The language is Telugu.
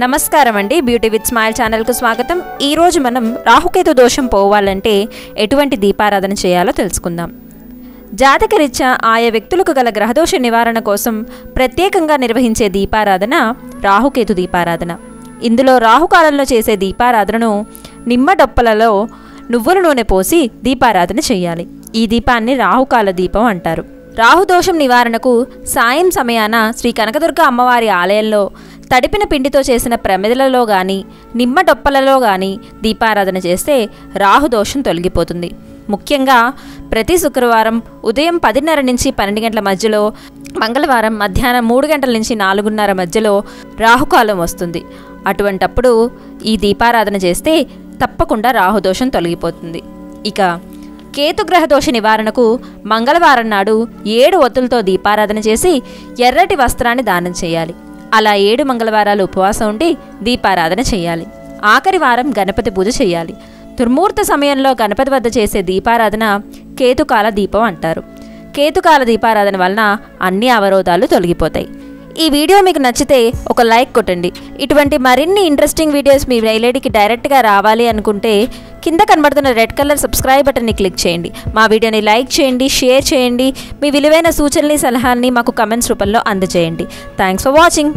నమస్కారం అండి, బ్యూటీ విత్ స్మైల్ ఛానల్కు స్వాగతం. ఈరోజు మనం రాహుకేతు దోషం పోవాలంటే ఎటువంటి దీపారాధన చేయాలో తెలుసుకుందాం. జాతకరీత్యా ఆయా వ్యక్తులకు గల గ్రహదోష నివారణ కోసం ప్రత్యేకంగా నిర్వహించే దీపారాధన రాహుకేతు దీపారాధన. ఇందులో రాహుకాలంలో చేసే దీపారాధనను నిమ్మ డొప్పలలో నువ్వుల నూనె పోసి దీపారాధన చేయాలి. ఈ దీపాన్ని రాహుకాల దీపం అంటారు. రాహుదోషం నివారణకు సాయం సమయాన శ్రీ కనకదుర్గ అమ్మవారి ఆలయంలో తడిపిన పిండితో చేసిన ప్రమిదలలో కానీ నిమ్మ డొప్పలలో కానీ దీపారాధన చేస్తే రాహుదోషం తొలగిపోతుంది. ముఖ్యంగా ప్రతి శుక్రవారం ఉదయం 10:30 నుంచి 12 గంటల మధ్యలో, మంగళవారం మధ్యాహ్నం 3 గంటల నుంచి 4:30 మధ్యలో రాహుకాలం వస్తుంది. అటువంటప్పుడు ఈ దీపారాధన చేస్తే తప్పకుండా రాహుదోషం తొలగిపోతుంది. ఇక కేతుగ్రహ దోష నివారణకు మంగళవారం నాడు 7 ఒత్తులతో దీపారాధన చేసి ఎర్రటి వస్త్రాన్ని దానం చేయాలి. అలా 7 మంగళవారాలు ఉపవాసం ఉండి దీపారాధన చేయాలి. ఆఖరి వారం గణపతి పూజ చేయాలి. దుర్ముహూర్త సమయంలో గణపతి వద్ద చేసే దీపారాధన కేతుకాల దీపం అంటారు. కేతుకాల దీపారాధన వలన అన్ని అవరోధాలు తొలగిపోతాయి. ఈ వీడియో మీకు నచ్చితే ఒక లైక్ కొట్టండి. ఇటువంటి మరిన్ని ఇంట్రెస్టింగ్ వీడియోస్ మీ మెయిల్ ఐడికి డైరెక్ట్గా రావాలి అనుకుంటే కింద కనబడుతున్న రెడ్ కలర్ సబ్స్క్రైబ్ బటన్ని క్లిక్ చేయండి. మా వీడియోని లైక్ చేయండి, షేర్ చేయండి. మీ విలువైన సూచనని, సలహాలని మాకు కమెంట్స్ రూపంలో అందజేయండి. Thanks for watching.